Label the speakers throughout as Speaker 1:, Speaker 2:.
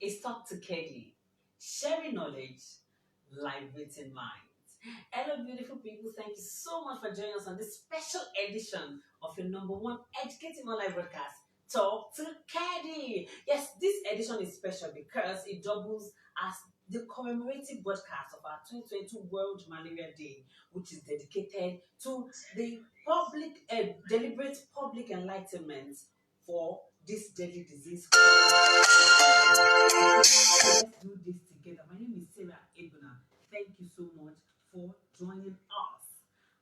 Speaker 1: It's Talk to Kedi, sharing knowledge, liberating minds. Hello, beautiful people. Thank you so much for joining us on this special edition of your number one educative online broadcast, Talk to Kedi. Yes, this edition is special because it doubles as the commemorative broadcast of our 2022 World Malaria Day, which is dedicated to the deliberate public enlightenment for this deadly disease. Let's do this together. My name is Sarah Ebuna. Thank you so much for joining us.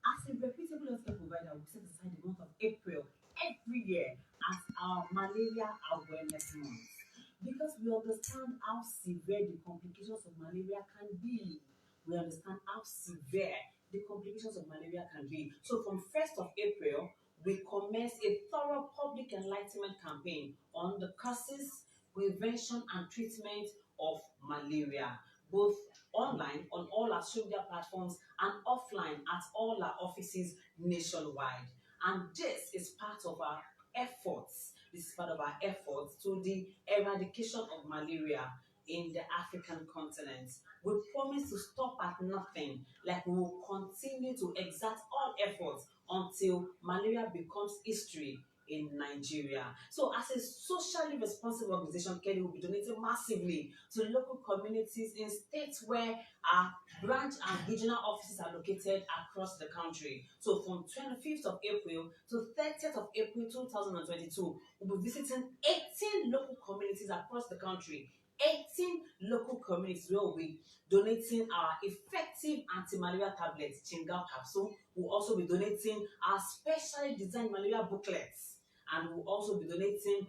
Speaker 1: As a reputable healthcare provider, we set aside the month of April every year as our malaria awareness month because we understand how severe the complications of malaria can be. We understand how severe the complications of malaria can be. So from 1st of April, we commence a thorough public enlightenment campaign on the causes, prevention and treatment of malaria, both online on all our social media platforms and offline at all our offices nationwide. And this is part of our efforts. This is part of our efforts to the eradication of malaria in the African continent. We promise to stop at nothing, like we will continue to exert all efforts until malaria becomes history in Nigeria. So as a socially responsible organization, Kedi will be donating massively to local communities in states where our branch and regional offices are located across the country. So from 25th of April to 30th of April 2022, we'll be visiting 18 local communities across the country. 18 local communities where we'll be donating our effective anti-malaria tablets, Chingal capsule. We'll also be donating our specially designed malaria booklets, and we'll also be donating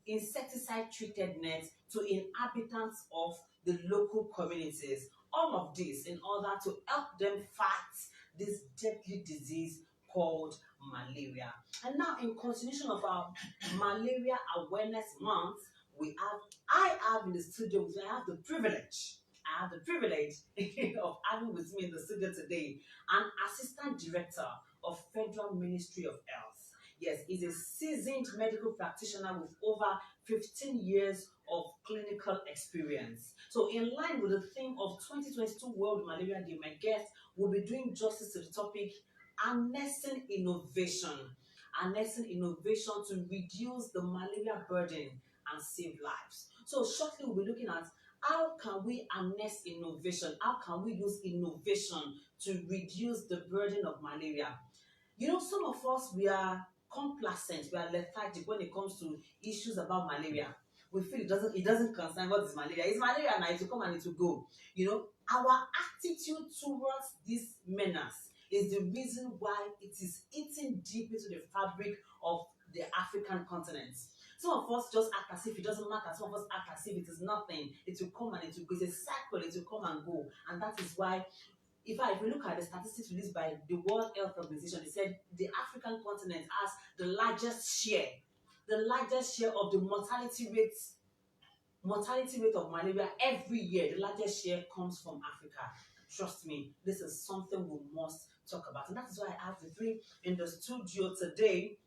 Speaker 1: insecticide treated nets to inhabitants of the local communities. All of this in order to help them fight this deadly disease called malaria. And now, in continuation of our malaria awareness month, I have in the studio, I have the privilege of having with me in the studio today an assistant director of Federal Ministry of Health. Yes, he's a seasoned medical practitioner with over 15 years of clinical experience. So in line with the theme of 2022 World Malaria Day, my guest will be doing justice to the topic, harnessing innovation. Harnessing innovation to reduce the malaria burden and save lives. So shortly we'll be looking at how can we harness innovation? How can we use innovation to reduce the burden of malaria? You know, some of us, we are complacent, we are lethargic when it comes to issues about malaria. We feel it doesn't concern what is malaria. It's malaria now, it will come and it will go. You know, our attitude towards this menace is the reason why it is eating deep into the fabric of the African continent. Some of us just act as if it doesn't matter. Some of us act as if it is nothing. It will come and it will go. It's a cycle. It will come and go. And that is why, if we look at the statistics released by the World Health Organization, they said the African continent has the largest share of the mortality rate of malaria every year. The largest share comes from Africa. Trust me, this is something we must talk about. And that is why I have the three in the studio today.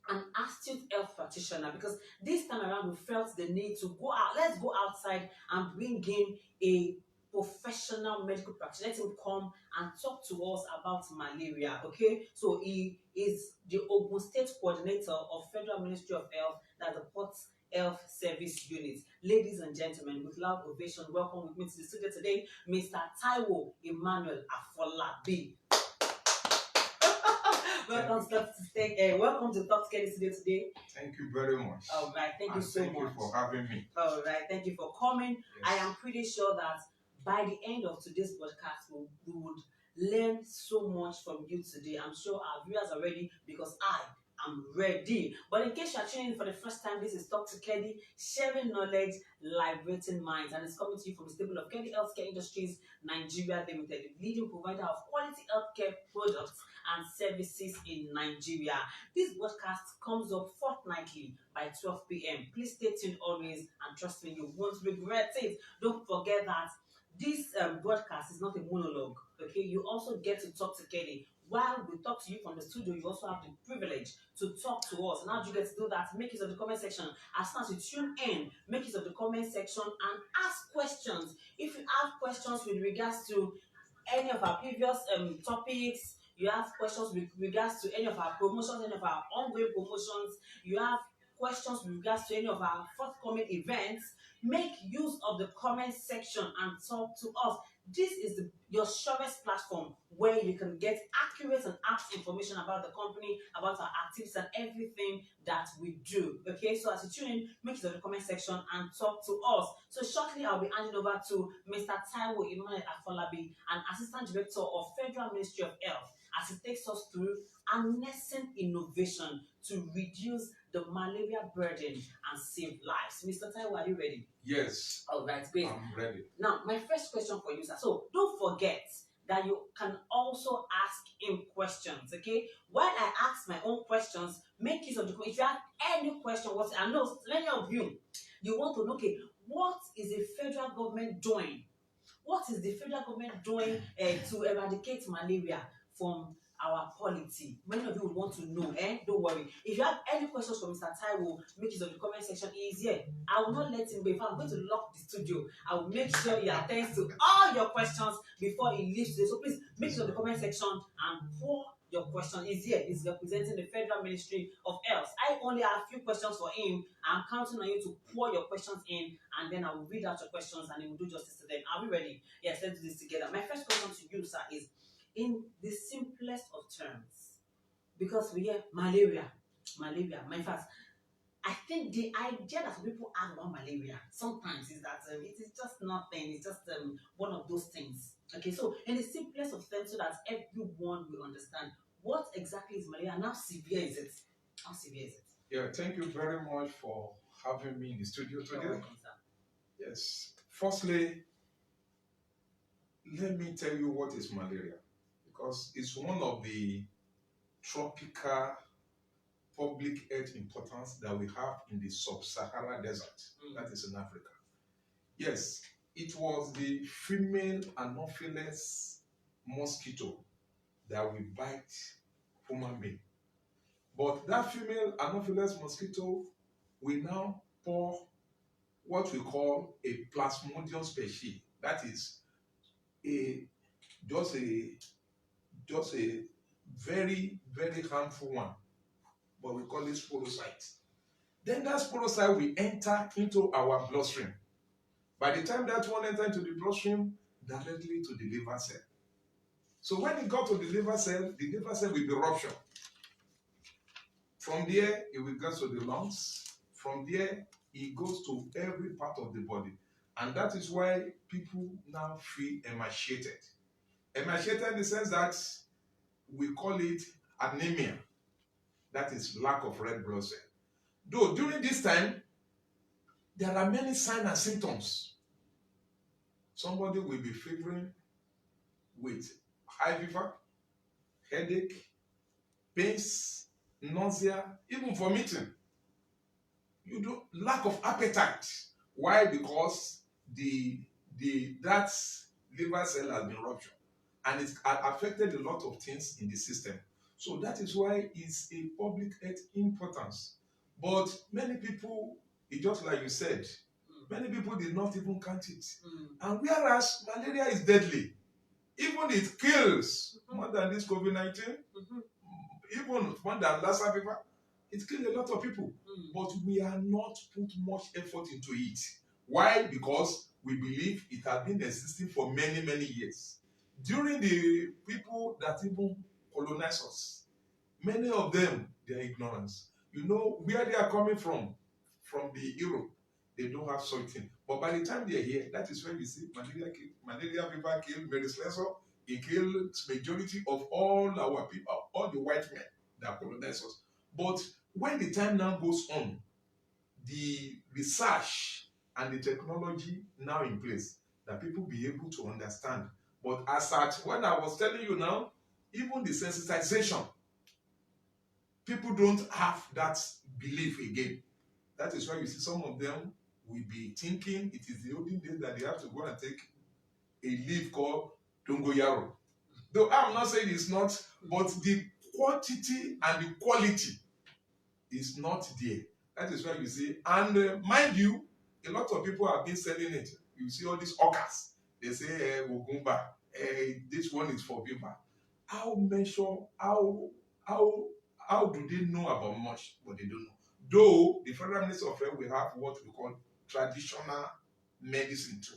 Speaker 1: An Astute Health Practitioner, because this time around we felt the need to go out. Let's go outside and bring in a professional medical practitioner. Let him come and talk to us about malaria. Okay, so he is the Ogun State Coordinator of Federal Ministry of Health, that's the Port Health Service Unit. Ladies and gentlemen, with loud ovation, welcome with me to the studio today, Mr. Taiwo Emmanuel Afolabi. Welcome to Talk to Kedi Studio today.
Speaker 2: Thank you very much.
Speaker 1: All right, thank you so much.
Speaker 2: Thank you for having me.
Speaker 1: All right, thank you for coming.
Speaker 2: Yes.
Speaker 1: I am pretty sure that by the end of today's podcast, we would learn so much from you today. I'm sure our viewers are ready because I am ready. But in case you are tuning in for the first time, this is Talk to Kedi, sharing knowledge, liberating minds, and it's coming to you from the stable of Kedi Healthcare Industries Nigeria Limited, the leading provider of quality healthcare products and services in Nigeria. This broadcast comes up fortnightly by 12 p.m. Please stay tuned always, and trust me, you won't regret it. Don't forget that this broadcast is not a monologue. Okay, you also get to talk to Kedi while we talk to you from the studio, you also have the privilege to talk to us. And how do you get to do that? Make use of the comment section. As soon as you tune in, make use of the comment section and ask questions. If you have questions with regards to any of our previous topics, you have questions with regards to any of our promotions, any of our ongoing promotions, you have questions with regards to any of our forthcoming events, make use of the comment section and talk to us. This is your surest platform where you can get accurate and apt information about the company, about our activities and everything that we do. Okay, so as you tune in, make use of the comment section and talk to us. So shortly, I'll be handing over to Mr. Taiwo Emmanuel Afolabi, an Assistant Director of Federal Ministry of Health, as he takes us through harnessing innovation to reduce the malaria burden and save lives. Mr. Taiwo, are you ready?
Speaker 2: Yes.
Speaker 1: All right, great.
Speaker 2: I'm ready.
Speaker 1: Now, my first question for you, sir. So don't forget that you can also ask him questions, okay? While I ask my own questions, make use of the question. If you have any question, I know many of you want to know, okay, what is the federal government doing? What is the federal government doing to eradicate malaria from our polity? Many of you would want to know, Don't worry. If you have any questions for Mr. Taiwo, make use of the comment section. He is here. I will not let him go. If I'm going to lock the studio, I will make sure he attends to all your questions before he leaves today. So please make use of the comment section and pour your question. He's here. He's representing the Federal Ministry of Health. I only have a few questions for him. I'm counting on you to pour your questions in, and then I will read out your questions and he will do justice to them. Are we ready? Yes, let's do this together. My first question to you, sir, is in the simplest of terms, because we hear malaria. In fact, I think the idea that some people have about malaria sometimes is that it is just nothing. It's just one of those things. Okay, so in the simplest of terms, so that everyone will understand what exactly is malaria and how severe is it? How severe is it?
Speaker 2: Yeah, thank you very much for having me in the studio today.
Speaker 1: You're welcome, sir.
Speaker 2: Yes. Firstly, let me tell you what is malaria, because it's one of the tropical public health importance that we have in the sub-Saharan desert, that is in Africa. Yes, it was the female Anopheles mosquito that will bite human being. But that female Anopheles mosquito will now pour what we call a Plasmodium species. That is just a very, very harmful one, but we call it sporocyte. Then that sporocyte will enter into our bloodstream. By the time that one enters into the bloodstream, directly to the liver cell. So when it got to the liver cell will be ruptured. From there, it will go to the lungs. From there, it goes to every part of the body. And that is why people now feel emaciated. Emaciated in the sense that we call it anemia. That is lack of red blood cell. Though during this time, there are many signs and symptoms. Somebody will be fevering with high fever, headache, pains, nausea, even vomiting. You do lack of appetite. Why? Because that liver cell has been ruptured and it's affected a lot of things in the system. So that is why it's a public health importance. But many people, it's just like you said, many people did not even count it. And whereas malaria is deadly, even it kills more than this COVID-19, even more than Lassa fever, it kills a lot of people. But we are not put much effort into it. Why? Because we believe it has been existing for many, many years. During the people that even colonize us, many of them, their ignorance. You know where they are coming from the Europe. They don't have such thing. But by the time they are here, that is when we see malaria fever kill Mary Slessor. It kills majority of all our people, all the white men that colonize us. But when the time now goes on, the research and the technology now in place, that people be able to understand. But as at when I was telling you now, even the sensitization, people don't have that belief again. That is why you see some of them will be thinking it is the olden days that they have to go and take a leaf called dongoyaro. Though I'm not saying it's not, but the quantity and the quality is not there. That is why you see, and mind you, a lot of people have been selling it. You see all these hawkers. They say Ogumba, this one is for Bimba. How measure, how how do they know about much, but they don't know? Though the Federal Ministry of Health will have what we call traditional medicine too.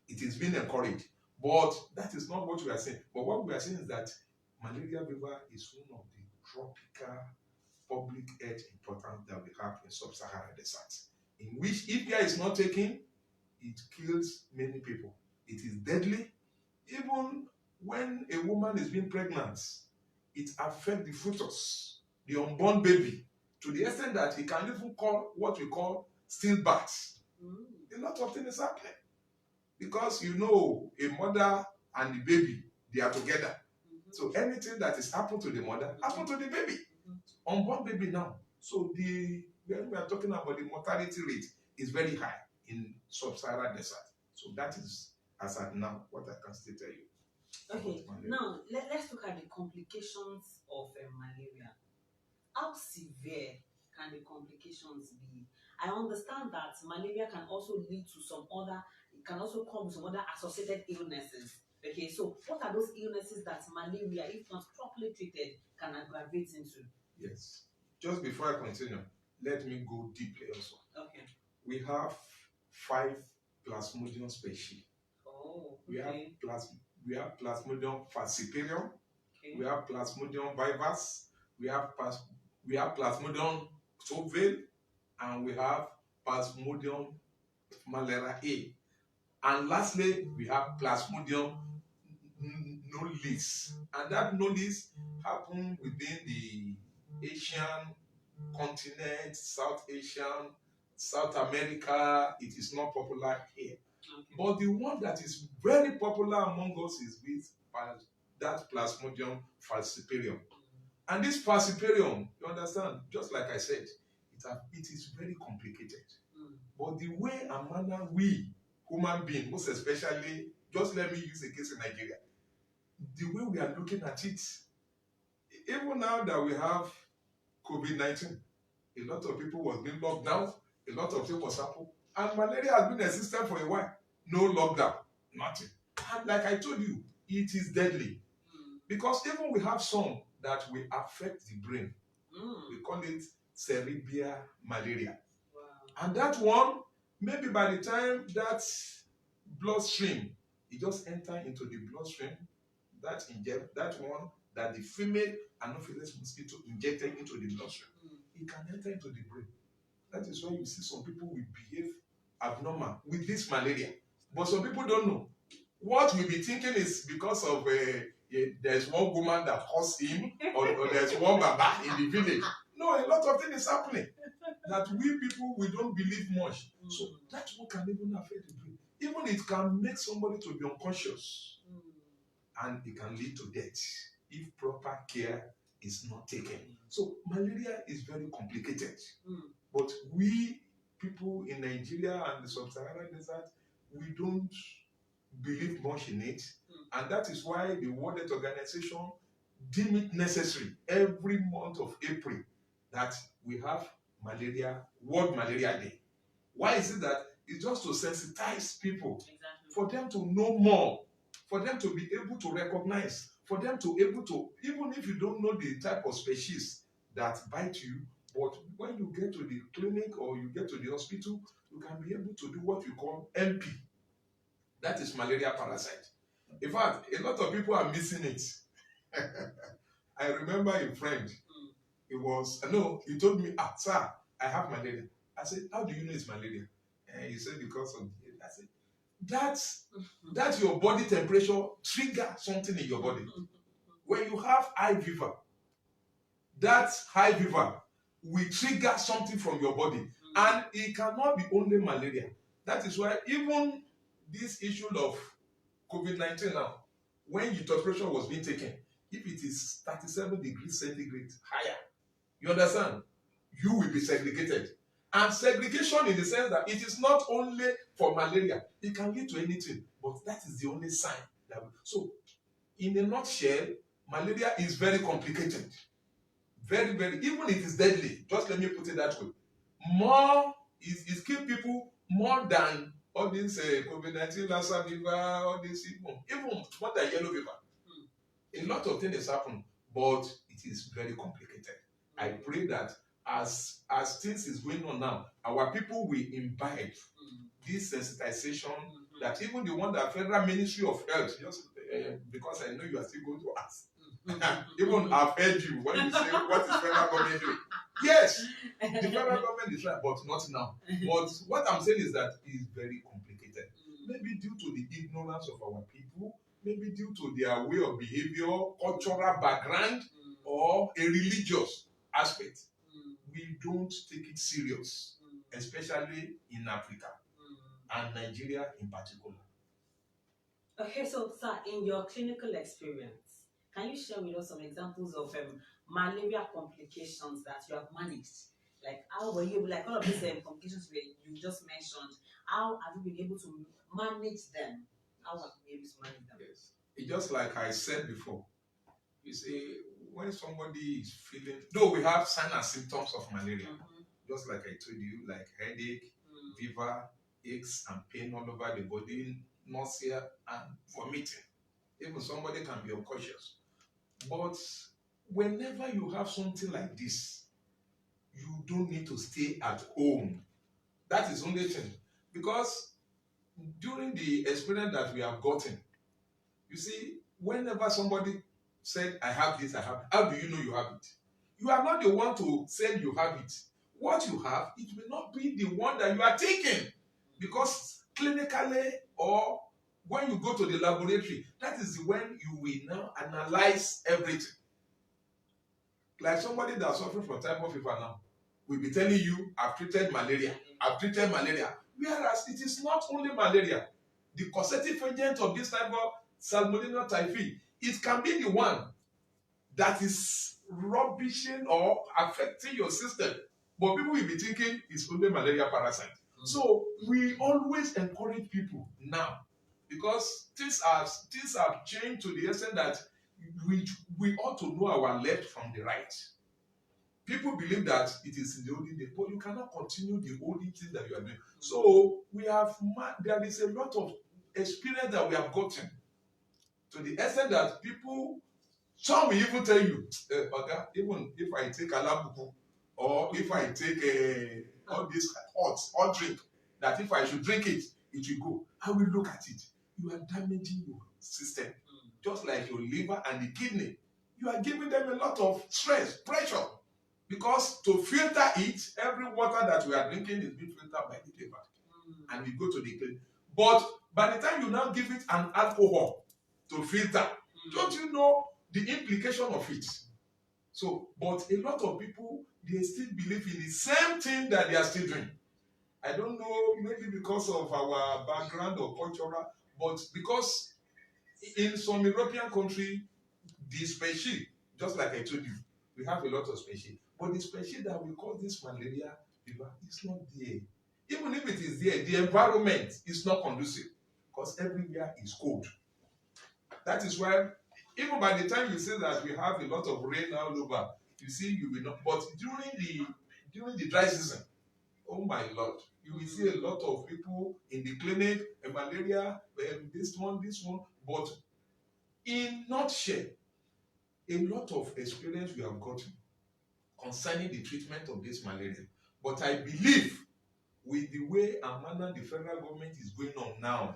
Speaker 2: It is being encouraged. But that is not what we are saying. But what we are saying is that malaria fever is one of the tropical public health importance that we have in sub-Saharan desert, in which if care is not taken, it kills many people. It is deadly. Even when a woman is being pregnant, it affects the fetus, the unborn baby, to the extent that it can even call what we call stillbirth. A lot of things is happening. Because you know, a mother and the baby, they are together. So anything that is happened to the mother, happened to the baby. Unborn baby now. So when we are talking about the mortality rate, is very high in sub-Saharan desert. So that is, as at now, what I can still tell you.
Speaker 1: Okay, now let's look at the complications of malaria. How severe can the complications be? I understand that malaria can also lead to it can also come with some other associated illnesses. Okay, so what are those illnesses that malaria, if not properly treated, can aggravate into?
Speaker 2: Yes. Just before I continue, let me go deeply also.
Speaker 1: Okay.
Speaker 2: We have 5 Plasmodium species.
Speaker 1: Oh, okay.
Speaker 2: We have Plasmodium falciparum.
Speaker 1: Okay.
Speaker 2: We have Plasmodium vivax. We have Plasmodium subvale, and we have Plasmodium malariae. And lastly, we have Plasmodium nullis. And that nullis happens within the Asian continent, South Asian, South America. It is not popular here.
Speaker 1: Okay.
Speaker 2: But the one that is very popular among us is with that Plasmodium falciparum. And this falciparum, you understand, just like I said, it is very complicated. But the way and manner we, human beings, most especially, just let me use a case in Nigeria, the way we are looking at it, even now that we have COVID-19, a lot of people was being locked down, a lot of things was happening, and malaria has been existent for a while. No lockdown, nothing. And like I told you, it is deadly. Because even we have some that will affect the brain. We call it cerebral malaria. Wow. And that one, maybe by the time that bloodstream, it just enter into the bloodstream, that one that the female anopheles mosquito injected into the bloodstream, it can enter into the brain. That is why you see some people will behave abnormal with this malaria. But some people don't know. What we'll be thinking is because of there's one woman that caused him, or there's one baba in the village. No, a lot of things is happening that we people, we don't believe much. So that's what can even affect the brain. Even it can make somebody to be unconscious. And it can lead to death if proper care is not taken. So malaria is very complicated. But we people in Nigeria and the sub-Saharan desert, we don't believe much in it. And that is why the World Health Organization deem it necessary every month of April that we have World Malaria Day. Why is it that? It's just to sensitize people, for them to know more, for them to be able to recognize, for them to able to, even if you don't know the type of species that bite you, but when you get to the clinic or you get to the hospital, you can be able to do what we call MP. That is malaria parasite. In fact, a lot of people are missing it. I remember a friend. He told me, sir, I have malaria. I said, how do you know it's malaria? And he said, because of the. I said, that's your body temperature trigger something in your body. When you have high fever, that high fever will trigger something from your body. And it cannot be only malaria. That is why even this issue of COVID-19 now, when your temperature was being taken, if it is 37 degrees centigrade higher, you understand, you will be segregated. And segregation in the sense that it is not only for malaria, it can lead to anything, but that is the only sign. So in a nutshell, malaria is very complicated. Very, very, even it is deadly. Just let me put it that way. More is kill people more than all this COVID-19, Lassa fever, all this, even more than yellow fever. A lot of things happen, but it is very complicated. I pray that as things is going on now, our people will imbibe this sensitization, that even the one that Federal Ministry of Health, just because I know you are still going to ask, even I've heard you when you say, what is federal government doing? Yes, the federal government is right, but not now. But what I'm saying is that it is very complicated. Maybe due to the ignorance of our people, maybe due to their way of behavior, cultural background, or a religious aspect. We don't take it serious, especially in Africa and Nigeria in particular.
Speaker 1: Okay, so sir, in your clinical experience, can you share with us some examples of malaria complications that you have managed? Like how were you, like all of these complications you just mentioned, how have you been able to manage them? How have you been able to manage them?
Speaker 2: Yes. It's just like I said before, you see, when somebody is feeling, though we have signs and symptoms of malaria, just like I told you, like headache, fever, aches and pain all over the body, nausea and vomiting. Even somebody can be unconscious. But whenever you have something like this, you don't need to stay at home. That is the only thing. Because during the experience that we have gotten, you see, whenever somebody said, I have this, I have, how do you know you have it? You are not the one to say you have it. What you have, it may not be the one that you are taking. Because clinically, or when you go to the laboratory, that is when you will now analyze everything. Like somebody that's suffering from Taiwo fever now will be telling you, I've treated malaria, I've treated malaria. Whereas it is not only malaria. The causative agent of this type of Salmonella typhi, it can be the one that is rubbishing or affecting your system. But people will be thinking it's only malaria parasite. So we always encourage people now, because things have changed to the extent that we ought to know our left from the right. People believe that it is in the olden days, but you cannot continue the olden thing that you are doing. So there is a lot of experience that we have gotten, to the extent that people, some will even tell you, okay, even if I take alabuku, or if I take all this hot drink, that if I should drink it, it will go. I will look at it. You are damaging your system, just like your liver and the kidney. You are giving them a lot of stress, pressure, because to filter it, every water that we are drinking is being filtered by the liver, and we go to the clinic. But by the time you now give it an alcohol to filter, don't you know the implication of it? So, but a lot of people, they still believe in the same thing that they are still doing. I don't know, maybe because of our background or cultural, but because in some European country, the species, just like I told you, we have a lot of species, but the species that we call this malaria fever is not there. Even if it is there, the environment is not conducive, because everywhere is cold. That is why, even by the time you say that we have a lot of rain all over, you see, you will not. But during the dry season, oh my Lord, you will see a lot of people in the clinic, malaria, this one. But in nutshell, a lot of experience we have gotten concerning the treatment of this malaria. But I believe with the way and manner the federal government is going on now,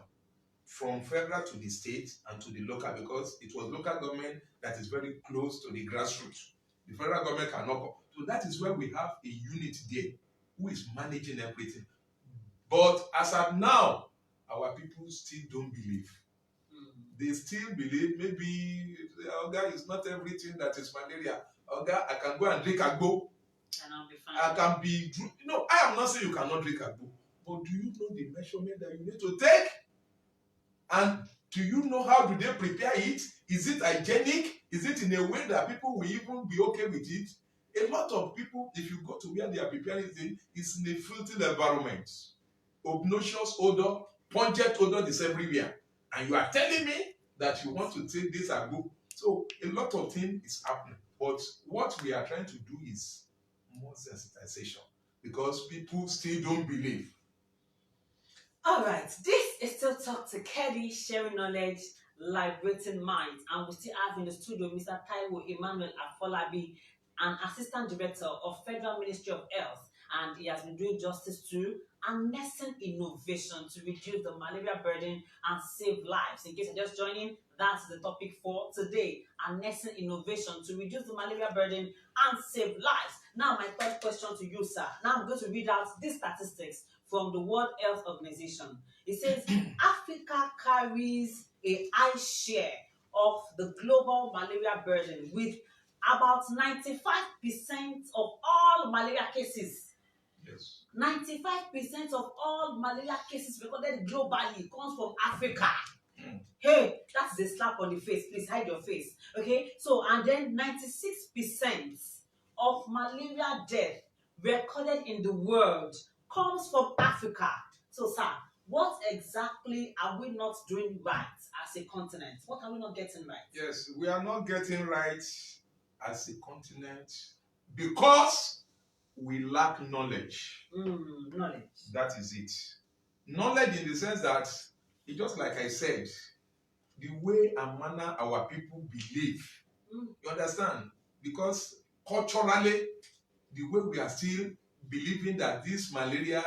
Speaker 2: from federal to the state and to the local, because it was local government that is very close to the grassroots. The federal government cannot come. So that is where we have a unit there who is managing everything. But as of now, our people still don't believe. They still believe maybe, Oga, is not everything that is malaria. Oga, I can go and drink agbo.
Speaker 1: And I'll be fine.
Speaker 2: I can be, I am not saying you cannot drink agbo, but do you know the measurement that you need to take? And do you know how do they prepare it? Is it hygienic? Is it in a way that people will even be okay with it? A lot of people, if you go to where they are preparing it, it's in a filthy environment. Obnoxious odor, pungent odor is everywhere. And you are telling me that you want to take this and go. So a lot of things is happening. But what we are trying to do is more sensitization because people still don't believe.
Speaker 1: All right, this is still Talk to Kedi, sharing knowledge, liberating minds, and we still have in the studio Mr. Taiwo Emmanuel Afolabi, an Assistant Director of Federal Ministry of Health, and he has been doing justice to harnessing innovation to reduce the malaria burden and save lives. In case you're just joining, that's the topic for today, harnessing innovation to reduce the malaria burden and save lives. Now, my first question to you, sir. Now I'm going to read out these statistics from the World Health Organization. It says Africa carries a high share of the global malaria burden with about 95% of all malaria cases.
Speaker 2: Yes.
Speaker 1: 95% of all malaria cases recorded globally comes from Africa.
Speaker 2: Mm.
Speaker 1: Hey, that's a slap on the face. Please hide your face. Okay? So, and then 96% of malaria death recorded in the world comes from Africa. So, sir, what exactly are we not doing right as a continent? What are we not getting right?
Speaker 2: Yes, we are not getting right as a continent because we lack knowledge.
Speaker 1: Knowledge.
Speaker 2: That is it. Knowledge in the sense that, it just like I said, the way and manner our people believe. You understand? Because culturally, the way we are still believing that this malaria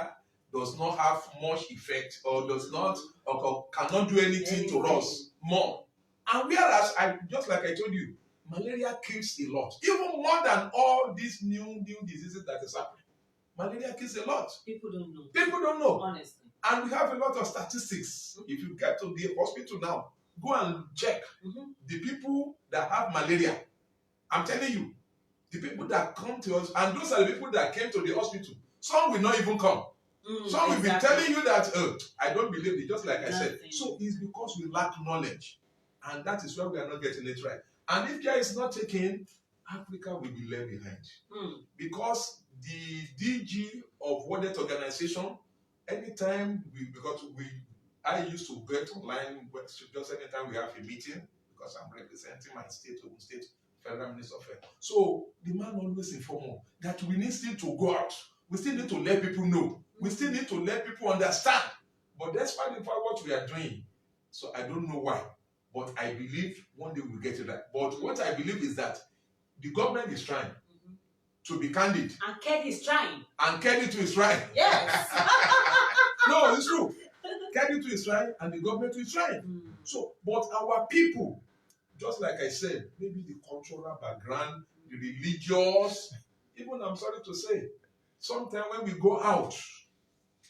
Speaker 2: does not have much effect or does not or cannot do anything to us more. And whereas just like I told you, malaria kills a lot, even more than all these new diseases that is happening. Malaria kills a lot.
Speaker 1: People don't know.
Speaker 2: People don't know.
Speaker 1: Honestly.
Speaker 2: And we have a lot of statistics. If you get to the hospital now, go and check the people that have malaria. I'm telling you, the people that come to us, and those are the people that came to the hospital. Some will not even come. Some will be telling you that, I don't believe it, just like I said. So it's because we lack knowledge. And that is why we are not getting it right. And if care is not taken, Africa will be left behind. Because the DG of World Health Organization, anytime I used to get online, just anytime we have a meeting, because I'm representing my state, Ogun State Federal Minister of Health. So the man always inform us that we need still to go out. We still need to let people know. We still need to let people understand. But despite what we are doing, so I don't know why, but I believe one day we'll get to that. But what I believe is that the government is trying to be candid.
Speaker 1: And Kedi is trying.
Speaker 2: And Kedi too is trying.
Speaker 1: Yes.
Speaker 2: No, it's true. Kedi too is trying and the government too is trying. So, but our people, just like I said, maybe the cultural background, the religious, even I'm sorry to say, sometimes when we go out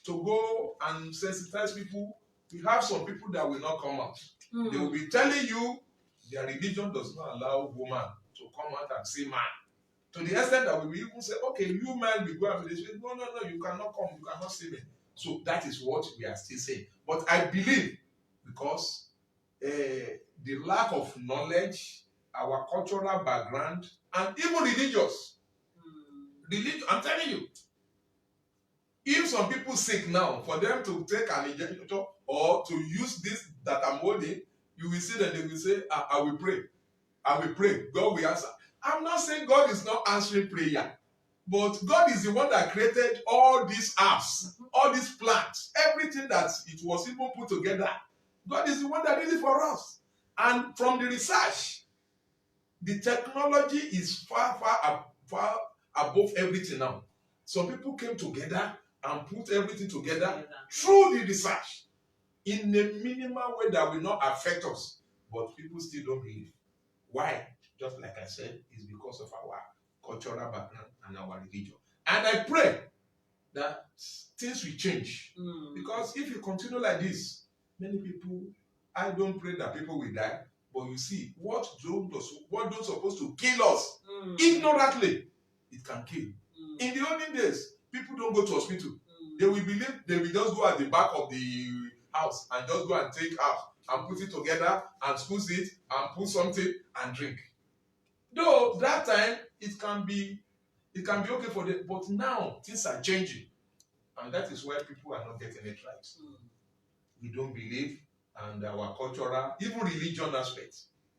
Speaker 2: to go and sensitize people, we have some people that will not come out. They will be telling you their religion does not allow woman to come out and see man. To the extent that we will even say, okay, you man will go out. They say, no, you cannot come, you cannot see me. So that is what we are still saying. But I believe because the lack of knowledge, our cultural background, and even religious. I'm telling you, if some people sick now, for them to take an injection or to use this that I'm holding, you will see that they will say, I will pray. I will pray. God will answer. I'm not saying God is not answering prayer, but God is the one that created all these apps, all these plants, everything that it was even put together. God is the one that did it for us. And from the research, the technology is far above everything now. Some people came together and put everything together through the research in a minimal way that will not affect us. But people still don't believe. Why? Just like I said, it's because of our cultural background and our religion. And I pray that things will change. Because if you continue like this, many people, I don't pray that people will die, but you see, what don't supposed to kill us ignorantly, it can kill. In the olden days, people don't go to hospital. They will believe they will just go at the back of the house and just go and take herbs and put it together and squeeze it and put something and drink. Though that time it can be okay for them, but now things are changing, and that is why people are not getting it right. We don't believe, and our cultural, even religion aspect.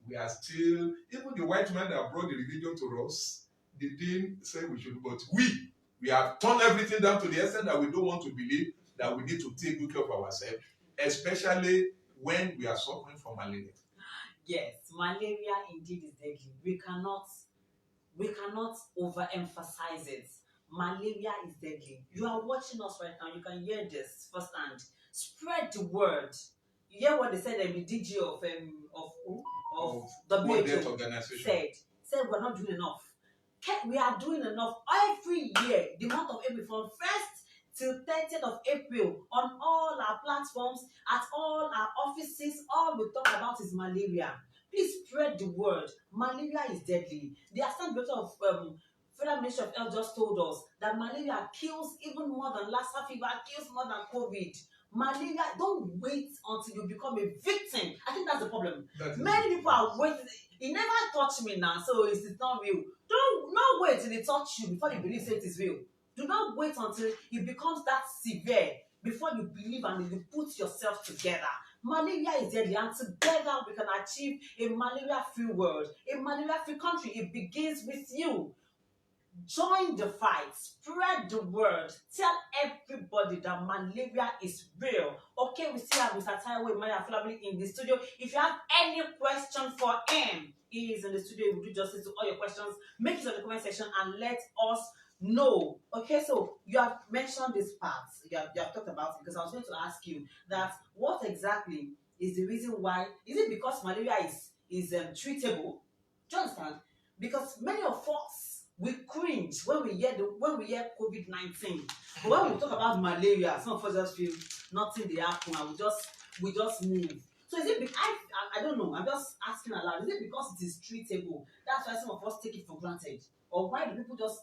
Speaker 2: We are still, even the white man that brought the religion to us, they didn't say we should, but we have turned everything down to the extent that we don't want to believe that we need to take good care of ourselves, especially when we are suffering from malaria.
Speaker 1: Yes, malaria indeed is deadly. We cannot overemphasize it. Malaria is deadly. You are watching us right now. You can hear this firsthand. Spread the word. You hear what they said? The DG of
Speaker 2: World Health
Speaker 1: WHO
Speaker 2: Organization
Speaker 1: said we're not doing enough. We are doing enough every year. The month of April, from 1st till 30th of April, on all our platforms, at all our offices, all we talk about is malaria. Please spread the word. Malaria is deadly. The Assistant Director of Federal Ministry of Health just told us that malaria kills even more than Lassa fever, kills more than COVID. Malaria, don't wait until you become a victim. I think that's the problem. Many people are waiting. It never touched me now, so it's not real. Not wait till it touches you before you believe it is real. Do not wait until it becomes that severe before you believe and you put yourself together. Malaria is deadly, and together we can achieve a malaria-free world, a malaria-free country. It begins with you. Join the fight, spread the word, tell everybody that malaria is real. Okay, we still have Mr. Taiwo Emmanuel Afolabi in the studio. If you have any question for him, he is in the studio. He will do justice to all your questions. Make it on the comment section and let us know. Okay, so you have mentioned this part. You have talked about it, because I was going to ask you that what exactly is the reason why? Is it because malaria is treatable? Do you understand? Because many of us, we cringe when we hear COVID-19. But when we talk about malaria, some of us just feel nothing they happen, and we just move. So is it? I don't know. I'm just asking aloud. Is it because it is treatable? That's why some of us take it for granted, or why do people just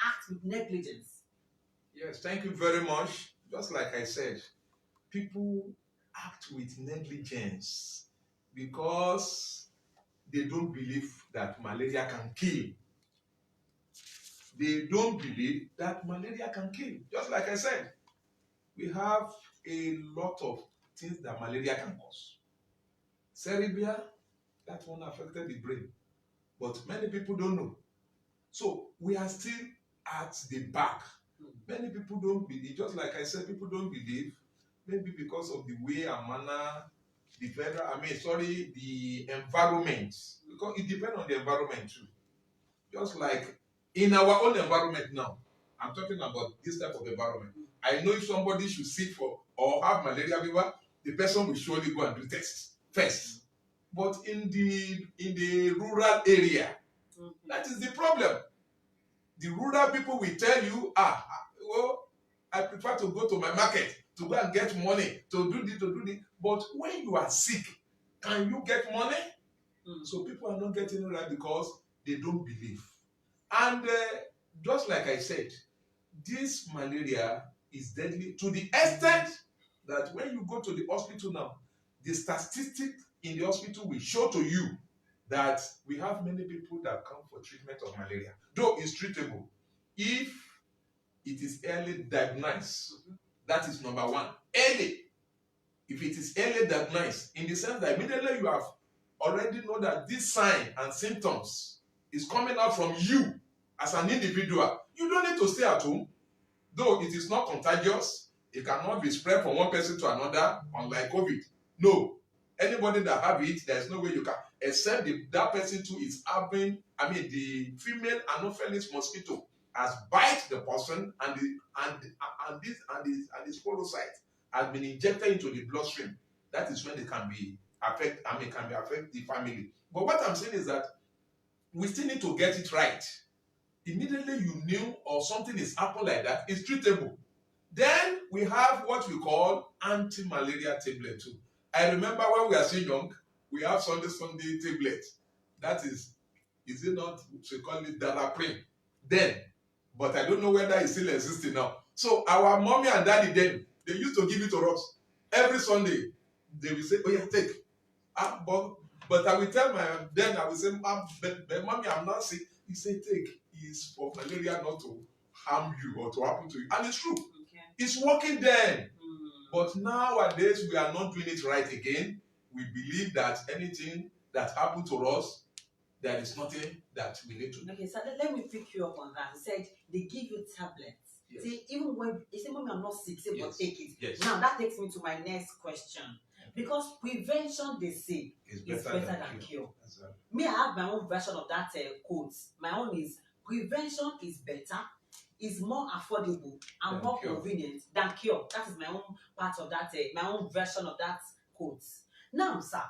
Speaker 1: act with negligence?
Speaker 2: Yes, thank you very much. Just like I said, people act with negligence because they don't believe that malaria can kill. They don't believe that malaria can kill. Just like I said, we have a lot of things that malaria can cause. Cerebral, that one affected the brain. But many people don't know. So we are still at the back. Many people don't believe, just like I said, people don't believe, maybe because of the way and manner, the environment. Because it depends on the environment too. Just like in our own environment now, I'm talking about this type of environment. I know if somebody should sick for or have malaria fever, the person will surely go and do tests first. But in the rural area, that is the problem. The rural people will tell you, I prefer to go to my market to go and get money to do this. But when you are sick, can you get money? So people are not getting it right because they don't believe. And just like I said, this malaria is deadly to the extent that when you go to the hospital now, the statistic in the hospital will show to you that we have many people that come for treatment of malaria, though it's treatable if it is early diagnosed. That is number one. Early. If it is early diagnosed, in the sense that immediately you have already know that this sign and symptoms is coming out from you as an individual, you don't need to stay at home. Though it is not contagious, it cannot be spread from one person to another, unlike COVID. No. Anybody that have it, there is no way you can, except that person too is having, the female Anopheles mosquito has bite the person, and the sporocyte has been injected into the bloodstream. That is when it can be affect the family. But what I'm saying is that we still need to get it right. Immediately you knew or something is happening like that, it's treatable. Then we have what we call anti-malaria tablet too. I remember when we are still young, we have Sunday tablet. That is it not, we call it Daraprim then? But I don't know whether it's still existing now. So our mommy and daddy then, they used to give it to us. Every Sunday, they will say, oh yeah, take. But I will tell I will say, mommy, I'm not sick. He said, take. It's for malaria not to harm you or to happen to you. And it's true. Okay. It's working then. But nowadays, we are not doing it right again. We believe that anything that happened to us, there is nothing that we need to do.
Speaker 1: Okay, so let me pick you up on that. You said they give you tablets.
Speaker 2: Yes.
Speaker 1: See, even when you say, "Mommy, I'm not sick," say, "But take it."
Speaker 2: Yes.
Speaker 1: Now that takes me to my next question. Because prevention, they say, is better than cure.
Speaker 2: Exactly.
Speaker 1: Me, I have my own version of that quote. My own is prevention is better, is more affordable, and more convenient than cure. That is my own part of that, my own version of that quote. Now, sir,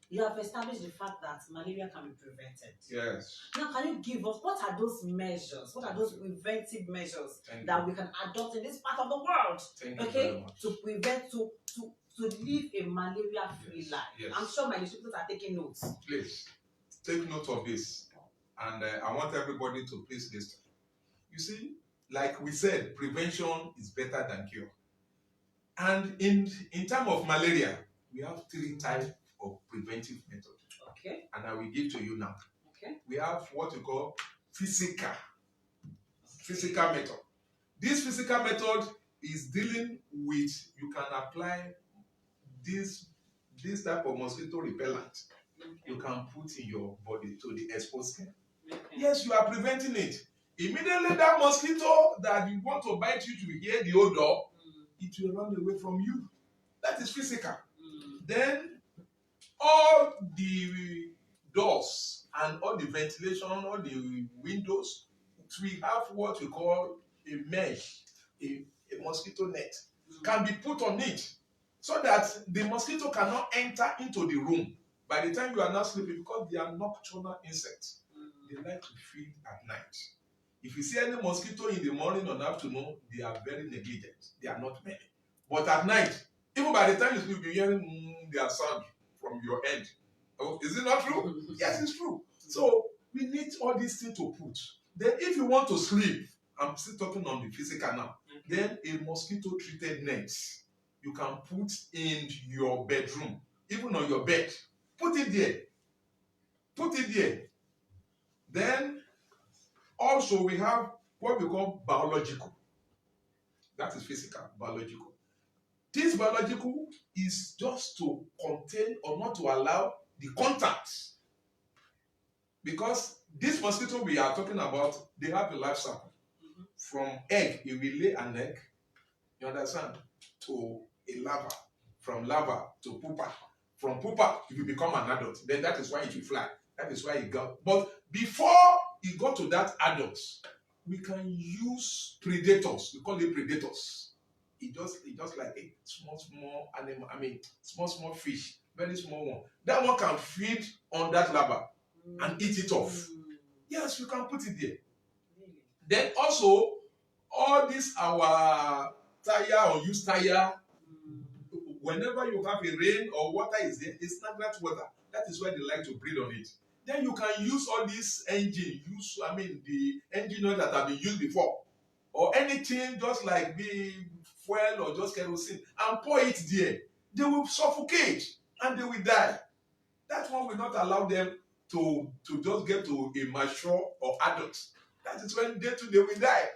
Speaker 1: you have established the fact that malaria can be prevented.
Speaker 2: Yes.
Speaker 1: Now, can you give us, what are those measures? What are those preventive measures that we can adopt in this part of the world?
Speaker 2: Thank you very much.
Speaker 1: To prevent, to live a malaria-free life.
Speaker 2: Yes.
Speaker 1: I'm sure my listeners are taking notes.
Speaker 2: Please, take note of this. And I want everybody to please listen. You see, like we said, prevention is better than cure. And in terms of malaria, we have 3 types of preventive methods.
Speaker 1: Okay.
Speaker 2: And I will give to you now.
Speaker 1: Okay.
Speaker 2: We have what we call physical method. This physical method is dealing with, you can apply this type of mosquito repellent. You can put in your body to the exposed skin. Yes, you are preventing it. Immediately that mosquito that you want to bite you to hear the odor, it will run away from you. That is physical. Then all the doors and all the ventilation, all the windows, we have what we call a mesh, a mosquito net, can be put on it so that the mosquito cannot enter into the room by the time you are not sleeping, because they are nocturnal insects. They like to feed at night. If you see any mosquito in the morning or afternoon, they are very negligent. They are not many. But at night, even by the time you sleep, you'll be hearing their sound from your end. Oh, is it not true? Yes, it's true. So we need all these things to put. Then if you want to sleep, I'm still talking on the physical now, then a mosquito-treated net you can put in your bedroom, even on your bed. Put it there. Put it there. Then also we have what we call biological. That is physical, biological. This biological is just to contain or not to allow the contact. Because this mosquito we are talking about, they have a life cycle. From egg, it will lay an egg, you understand, to a larva. From larva to pupa. From pupa, it will become an adult. Then that is why it will fly. That is why it got. But before it got to that adult, we can use predators. We call it predators. It just like a small animal. I mean, small fish, very small one. That one can feed on that larva and eat it off. Yes, you can put it there. Then also, all this our tire or used tire, whenever you have a rain or water is there, it's stagnant water. That is why they like to breathe on it. Then you can use all this engine, the engine oil that have been used before, or anything just like the fuel or just kerosene, and pour it there. They will suffocate and they will die. That one will not allow them to just get to a mature or adult. That is when they will die.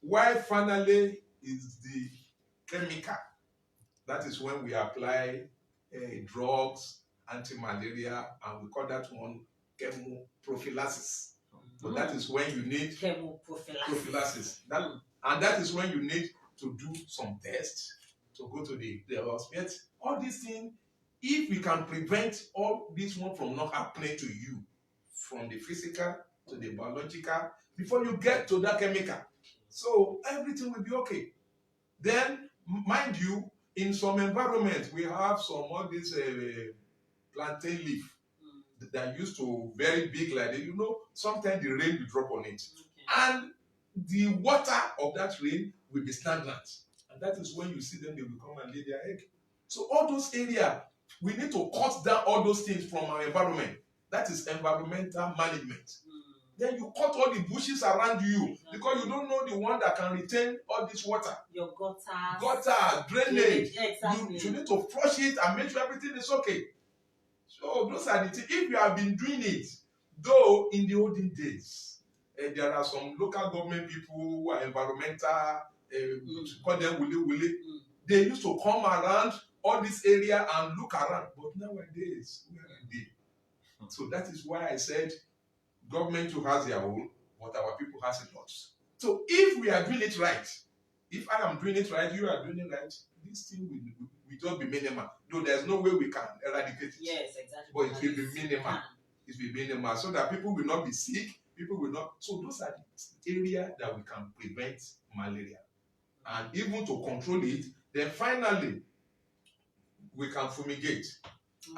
Speaker 2: Why finally is the chemical. That is when we apply drugs, anti-malaria, and we call that one chemoprophylaxis. So that is when you need prophylaxis. That is when you need to do some tests, to go to the hospital. All these things, if we can prevent all this one from not happening to you, from the physical to the biological, before you get to that chemical, so everything will be okay. Then, mind you, in some environments, we have some all this plantain leaf that used to very big like that. You know, sometimes the rain will drop on it. And the water of that rain will be stagnant. And that is when you see them, they will come and lay their egg. So all those areas, we need to cut down all those things from our environment. That is environmental management. Then you cut all the bushes around you because you don't know the one that can retain all this water.
Speaker 1: Your gutter,
Speaker 2: drainage.
Speaker 1: Exactly.
Speaker 2: You need to flush it and make sure everything is okay. So those are the things. If you have been doing it, though in the olden days, there are some local government people who are environmental, call them wuli. They used to come around all this area and look around. But nowadays, where are they? So that is why I said government too has their own, but our people has a lot. So if we are doing it right, if I am doing it right, you are doing it right, this thing will just be minimal. Though there's no way we can eradicate it.
Speaker 1: Yes, exactly.
Speaker 2: But it will be minimal. It will be minimal so that people will not be sick. People will not. So those are the areas that we can prevent malaria. And even to control it, then finally, we can fumigate.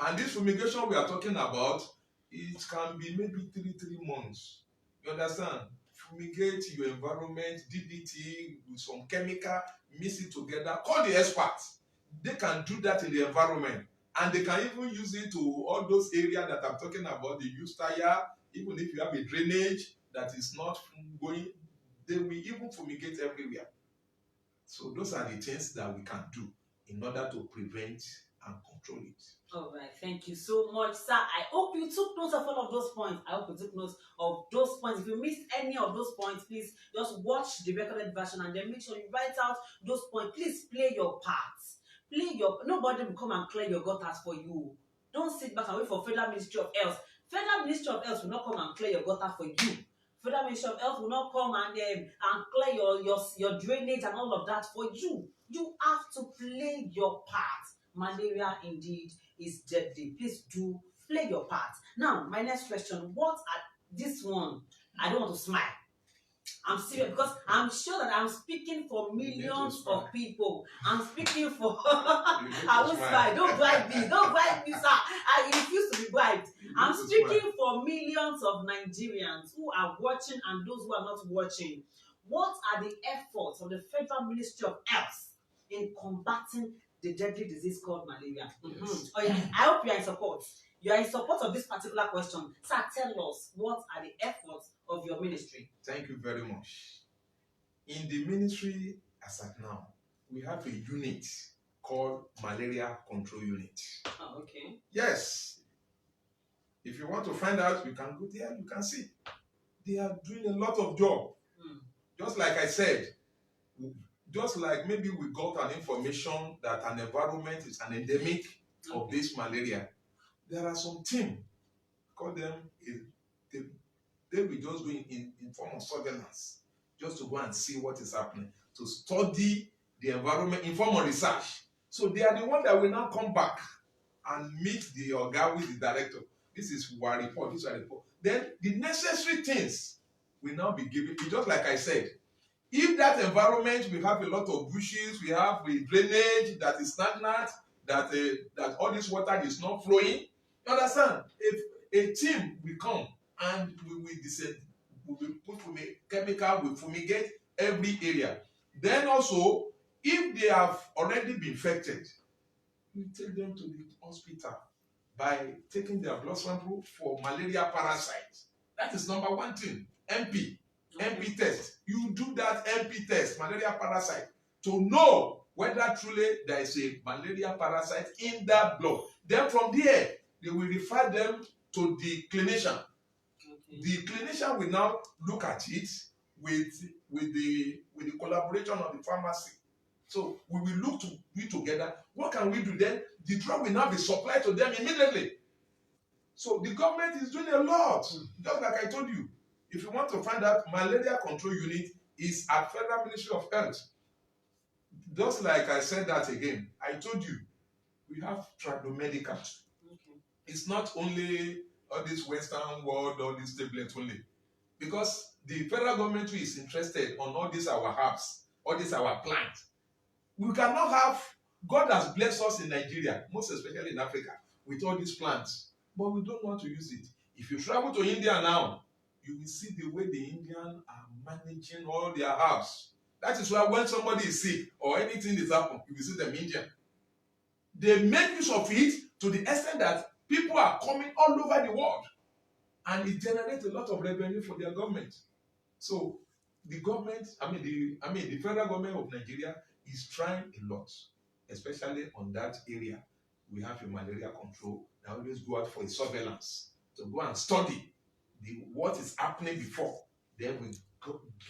Speaker 2: And this fumigation we are talking about, it can be maybe 3 months. You understand? Fumigate your environment, DDT with some chemical, mix it together. Call the experts. They can do that in the environment. And they can even use it to all those areas that I'm talking about. They use tire, even if you have a drainage that is not going, they will even fumigate everywhere. So those are the things that we can do in order to prevent and control it.
Speaker 1: All right, thank you so much, sir. I hope you took notes of all of those points. I hope you took notes of those points. If you missed any of those points, please just watch the recorded version and then make sure you write out those points. Please play your part. Nobody will come and clear your gutters for you. Don't sit back and wait for Federal Ministry of Health. Federal Ministry of Health will not come and clear your gutter for you. Federal Ministry of Health will not come and clear your drainage and all of that for you. You have to play your part. Malaria indeed is deadly. Please do play your part. Now, my next question, what are this one? I don't want to smile. I'm serious because I'm sure that I'm speaking for millions of people. I'm speaking for I won't smile. Don't bribe me. Don't bribe me, sir. I refuse to be bribed. I'm speaking for millions of Nigerians who are watching and those who are not watching. What are the efforts of the Federal Ministry of Health in combating the deadly disease called malaria?
Speaker 2: Yes.
Speaker 1: Oh, yeah. I hope you are in support. You are in support of this particular question. Sir, tell us, what are the efforts of your ministry?
Speaker 2: Thank you very much. In the ministry, as at now, we have a unit called Malaria Control Unit.
Speaker 1: Oh, okay.
Speaker 2: Yes. If you want to find out, you can go there, you can see. They are doing a lot of job. Just like I said, just like maybe we got an information that an environment is an endemic of this malaria, there are some team, call them, they will just go in form of surveillance, just to go and see what is happening, to study the environment in form of research. So they are the one that will now come back and meet the Oga with the director. This is our report, this is our report. Then the necessary things will now be given. It's just like I said, if that environment, we have a lot of bushes, we have a drainage that is stagnant, that all this water is not flowing, you understand? If a team will come and we will put chemical, we fumigate every area. Then also, if they have already been infected, we take them to the hospital by taking their blood sample for malaria parasites. That is number one thing. MP test. You do that MP test, malaria parasite, to know whether truly there is a malaria parasite in that blood. Then from there, they will refer them to the clinician. Okay. The clinician will now look at it with the collaboration of the pharmacy. So we will look to it together. What can we do then? The drug will now be supplied to them immediately. So the government is doing a lot. Just like I told you. If you want to find out, malaria control unit is at Federal Ministry of Health. Just like I said that again, I told you, we have tradomedical. Okay. It's not only all this Western world, all these tablets only. Because the federal government is interested on all these our herbs, all these our plants. We cannot have, God has blessed us in Nigeria, most especially in Africa, with all these plants. But we don't want to use it. If you travel to India now, you will see the way the Indians are managing all their herbs. That is why when somebody is sick or anything is happening, you will see them Indian. They make use of it to the extent that people are coming all over the world. And it generates a lot of revenue for their government. So the government, the federal government of Nigeria is trying a lot, especially on that area. We have a malaria control. They always go out for a surveillance to go and study what is happening before. Then we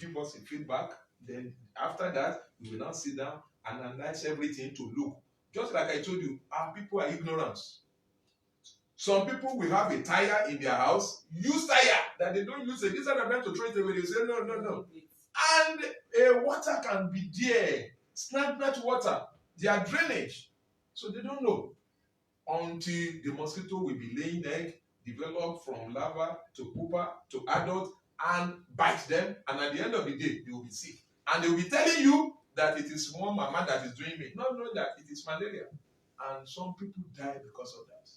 Speaker 2: give us a feedback. Then after that, we will now sit down and analyze everything to look. Just like I told you, our people are ignorant. Some people will have a tire in their house, use tire that they don't use it. Instead of them to throw it away, they say, no, no, no. And water can be there, stagnant water, their drainage. So they don't know until the mosquito will be laying egg, develop from larva to pupa to adult, and bite them. And at the end of the day, they will be sick. And they will be telling you that it is one mama that is doing it, not knowing that it is malaria. And some people die because of that.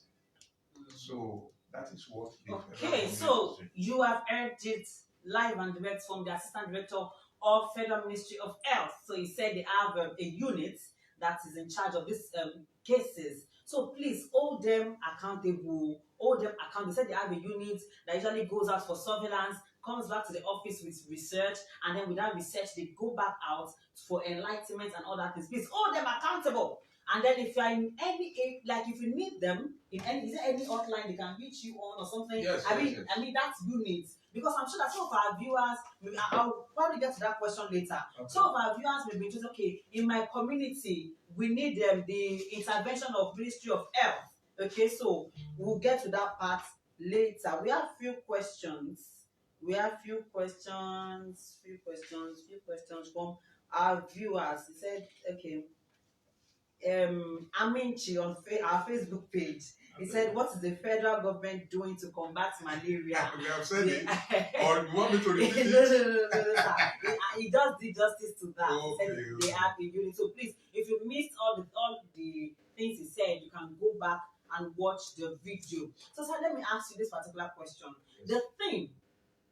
Speaker 2: So that is what the
Speaker 1: okay, so you have heard it live and direct from the Assistant Director of Federal Ministry of Health. So he said they have a unit that is in charge of these cases. So please hold them accountable. Hold them accountable. They said they have a unit that usually goes out for surveillance, comes back to the office with research, and then with that research, they go back out for enlightenment and other things. Please hold them accountable. And then if you are in any, like if you need them in any, is there any hotline they can reach you on or something?
Speaker 2: Yes,
Speaker 1: I mean, that's unit. Because I'm sure that some of our viewers, I'll probably get to that question later. Okay. Some of our viewers may be interested, okay, in my community, we need the intervention of Ministry of Health. Okay, so we'll get to that part later. We have few questions. Few questions from our viewers. He said, okay. Aminchi on our Facebook page. He said, what is the federal government doing to combat malaria?
Speaker 2: We have said it. Or you want me to repeat it?
Speaker 1: No. He just did justice to that.
Speaker 2: Okay,
Speaker 1: he said they have a unit. So please, if you missed all the things he said, you can go back and watch the video. So let me ask you this particular question. Yes. The theme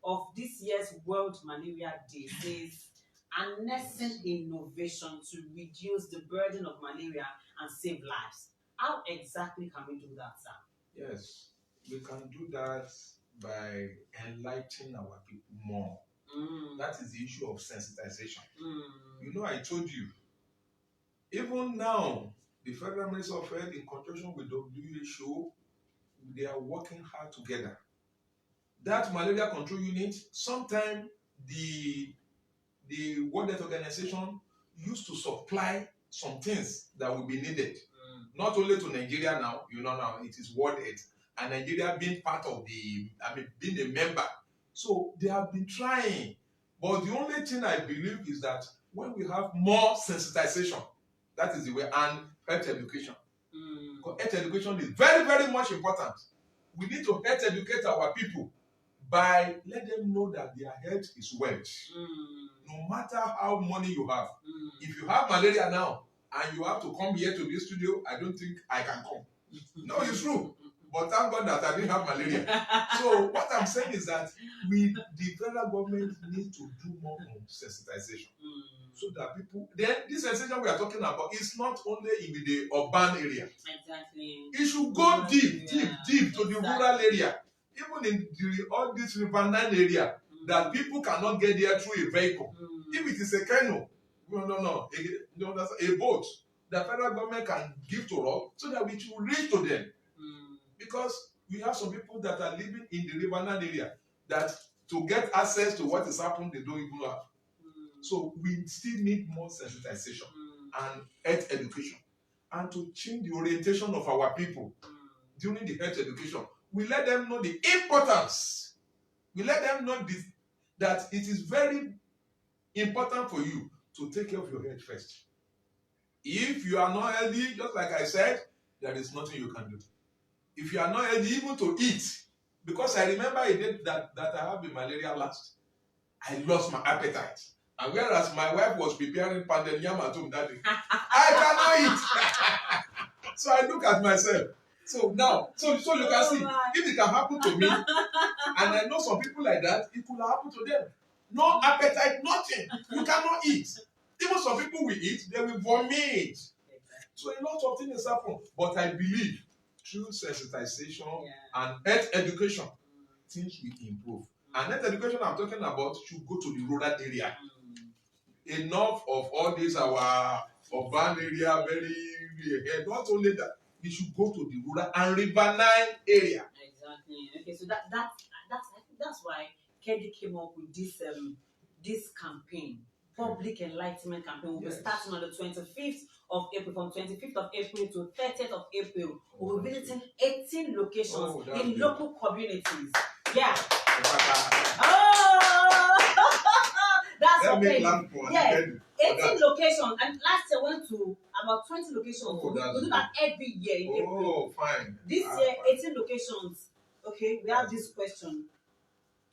Speaker 1: of this year's World Malaria Day says harnessing innovation to reduce the burden of malaria and save lives. How exactly can we do that, sir?
Speaker 2: Yes, we can do that by enlightening our people more. That is the issue of sensitization. You know, I told you, even now, the Federal Ministry of Health, in conjunction with WHO, they are working hard together. That malaria control unit, sometimes the World Health Organization used to supply some things that will be needed. Not only to Nigeria now, you know now, it is World Health. And Nigeria being part of being a member. So they have been trying. But the only thing I believe is that when we have more sensitization, that is the way, and health education. Because health education is very, very much important. We need to health educate our people by letting them know that their health is wealth. No matter how money you have. If you have malaria now and you have to come here to this studio, I don't think I can come. No, it's true. But thank God that I didn't have malaria. So what I'm saying is that the federal government needs to do more on sensitization. So that people, then this sensitization we are talking about is not only in the urban area.
Speaker 1: Exactly.
Speaker 2: It should go deep to the rural area. Even in all this riverine area, that people cannot get there through a vehicle. If it is a canoe, a boat, the federal government can give to us so that we should reach to them. Because we have some people that are living in the riverine area that to get access to what is happening, they don't even have. So we still need more sensitization and health education. And to change the orientation of our people during the health education. We let them know the importance. We let them know that it is very important for you to take care of your health first. If you are not healthy, just like I said, there is nothing you can do. If you are not healthy, even to eat, because I remember a day that I had the malaria last, I lost my appetite. And whereas my wife was preparing pounded yam at home that day, I cannot eat. So I look at myself. So now, so you can see, if it can happen to me, and I know some people like that, it could happen to them. No appetite, nothing. You cannot eat. Even some people will eat, they will vomit. So a lot of things happen. But I believe through sensitization and health education, things will improve. And health education I'm talking about should go to the rural area. Enough of all this our urban area, not only that, we should go to the rural and riverine area.
Speaker 1: Exactly. Okay, so that's why Kedi came up with this campaign. public enlightenment campaign will be starting on the 25th of April, from 25th of April to 30th of April. We'll be visiting 18 locations in local communities. Yeah. Oh, that's okay. Yes, 18 locations. And last year went to about 20 locations. We do that every year in April.
Speaker 2: Fine.
Speaker 1: This year, 18 locations. Okay, we have this question.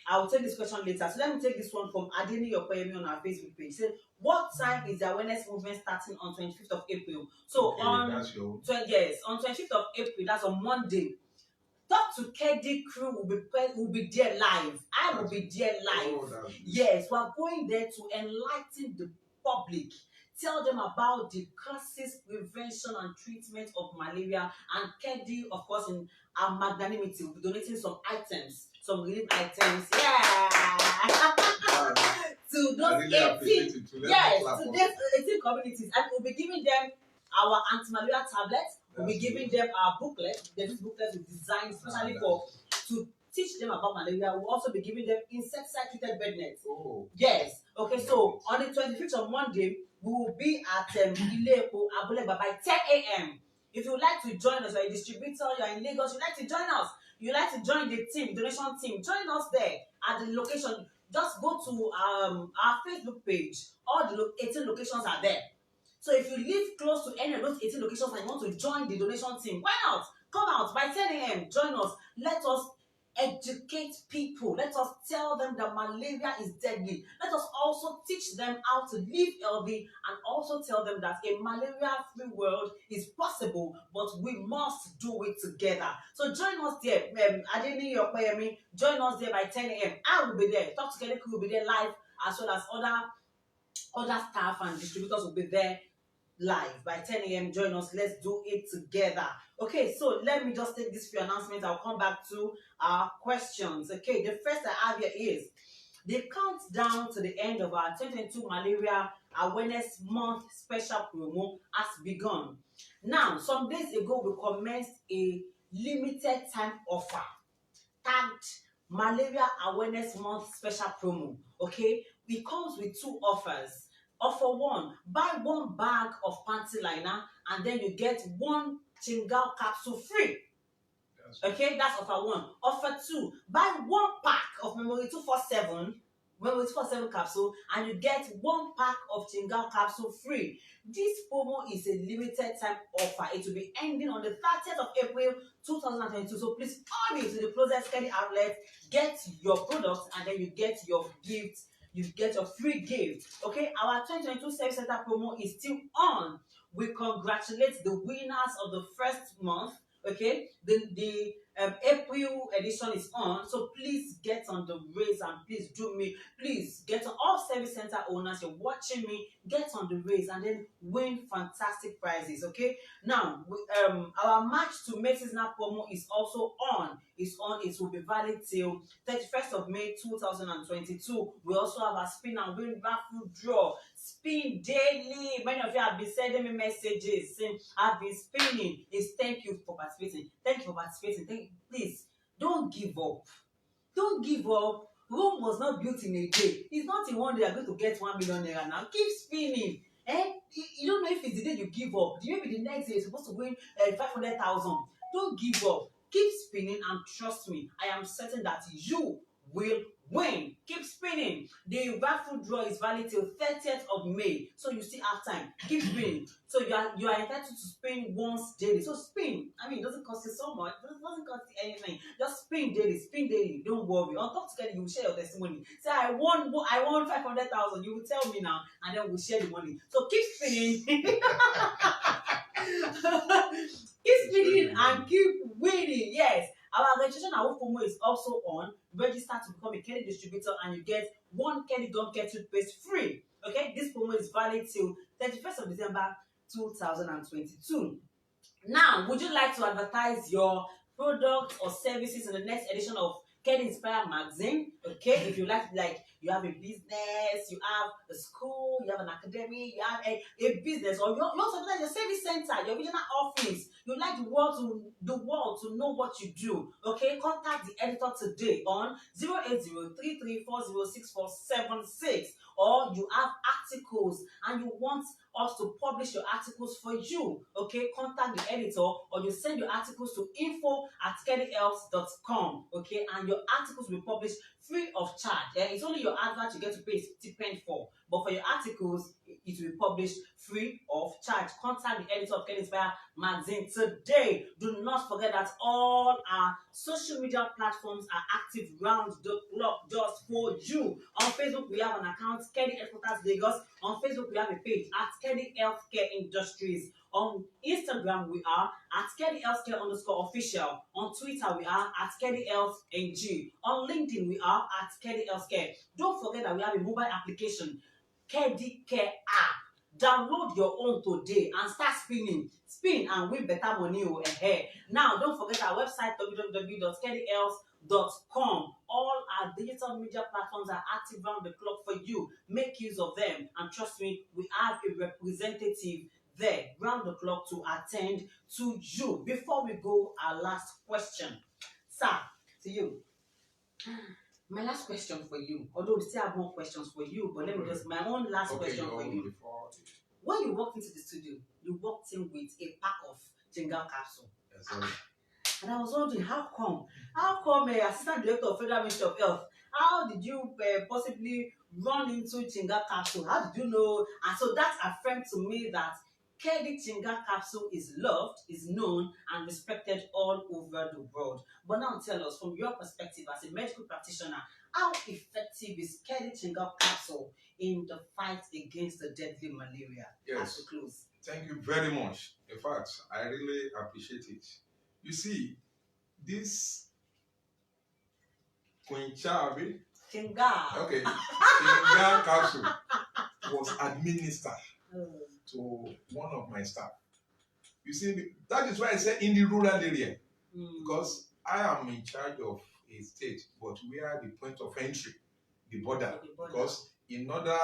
Speaker 1: I'll take this question later. So let me take this one from Adini Yokoyemi on our Facebook page. He said, what time is the awareness movement starting on 25th of April? So on 25th of April, that's on Monday. Talk to KEDI crew will be there live. I will be there live. Yes, we are going there to enlighten the public. Tell them about the causes, prevention, and treatment of malaria. And KEDI, of course, in our magnanimity, will be donating some items, some relief items. Yeah. To those 18, yes, to those 18 communities. And we'll be giving them our anti-malaria tablets. We'll be giving them our booklet. This booklet is designed especially to teach them about malaria. We'll also be giving them insecticide-treated bed nets. Yes. Okay, so on the 25th of Monday, we will be at Ilepo, Abuleba by 10 a.m. If you would like to join us, you're a distributor, you're in Lagos, you'd like to join us, you'd like to join the team, donation team, join us there at the location. Just go to our Facebook page. All the 18 locations are there. So if you live close to any of those 18 locations and you want to join the donation team, why not? Come out by 10 a.m. Join us. Let us educate people. Let us tell them that malaria is deadly. Let us also teach them how to live healthy and also tell them that a malaria-free world is possible, but we must do it together. So join us there. Adeni Yokoyemi, join us there by 10 a.m. I will be there. Talk to KEDI crew will be there live, as well as other staff and distributors will be there live by 10 a.m. Join us. Let's do it together. Okay, so let me just take this few announcements. I'll come back to our questions. Okay, the first I have here is the countdown to the end of our 2022 Malaria Awareness Month special promo has begun. Now, some days ago, we commenced a limited time offer tagged Malaria Awareness Month special promo. Okay, it comes with two offers. Offer one, buy one bag of panty liner and then you get one chingal capsule free. Okay, that's offer one. Offer two, buy one pack of Memory 247 capsule and you get one pack of chingal capsule free. This promo is a limited time offer. It will be ending on the 30th of April 2022. So please hurry to the closest KEDI outlet, get your products, and then you get your gift. You get your free gift. Okay, our 2022 Service Center promo is still on. We congratulate the winners of the first month. Okay, the April edition is on, so please get on the race and please get on. All service center owners, you're watching me, get on the race and then win fantastic prizes. Okay, now our March to May seasonal promo is also on. It's on. It will be valid till 31st of May 2022. We also have a spin and win raffle draw. Spin daily. Many of you have been sending me messages saying I've been spinning. It's thank you for participating. Thank you for participating. Please don't give up. Don't give up. Rome was not built in a day. It's not in one day you're going to get 1 million naira now. Keep spinning. You don't know if it's the day you give up. Maybe the next day you're supposed to win 500,000. Don't give up. Keep spinning and trust me, I am certain that you will win. Keep spinning. The raffle draw is valid till 30th of May. So you still have time. Keep spinning. So you are entitled to spin once daily. So spin. I mean, it doesn't cost you so much. It doesn't cost you anything. Just spin daily. Spin daily. Don't worry. On Talk to KEDI, you will share your testimony. Say, I won 500,000. You will tell me now, and then we'll share the money. So keep spinning. Keep spinning and keep winning. Yes. Our registration and promo is also on. Register to become a KEDI distributor and you get one KEDI Gum Care toothpaste free. Okay, this promo is valid till 31st of December 2022. Now, would you like to advertise your products or services in the next edition of KEDI Inspire magazine? Okay, if you like you have a business, you have a school, you have an academy, you have a business, or you also have your service center, your regional office. You like the world to know what you do. Okay, contact the editor today on 08033406476. Or you have articles and you want us to publish your articles for you, okay, contact the editor, or you send your articles to info@kedihealth.com, okay, and your articles will be published free of charge. It's only your advert you get to pay a stipend for, but for your articles, it will be published free of charge. Contact the editor of Kedi Inspire magazine today. Do not forget that all our social media platforms are active round the clock just for you. On Facebook, we have an account, Kedi Headquarters Lagos. On Facebook, we have a page at Kedi Healthcare Industries. On Instagram, we are at Kedi Healthcare_official. On Twitter, we are at Kedi Health NG. On LinkedIn, we are at Kedi Healthcare. Don't forget that we have a mobile application, Kedi Care app. Download your own today and start spinning. Spin and win better money ahead. Now, don't forget our website, www.kedihealth.com. All our digital media platforms are active round the clock for you. Make use of them. And trust me, we have a representative there round the clock to attend to you. Before we go, our last question. Sir, to you. My last question for you, although we still have more questions for you, but let me just, my own last question for you. When you walked into the studio, you walked in with a pack of Jingle capsule.
Speaker 2: Yes,
Speaker 1: and I was wondering, how come Assistant Director of Federal Ministry of Health, how did you possibly run into Jingle capsule? How did you know? And so that affirmed to me that Kedi Jingle capsule is loved, is known, and respected all over the world. But now tell us, from your perspective as a medical practitioner, how effective is Kedi Jingle capsule in the fight against the deadly malaria?
Speaker 2: Yes.
Speaker 1: As we close.
Speaker 2: Thank you very much. In fact, I really appreciate it. You see, this Queen Chavi,
Speaker 1: Jingle
Speaker 2: capsule was administered to one of my staff. You see, that is why I said in the rural area, because I am in charge of a state, but we are the point of entry, the border. Because in order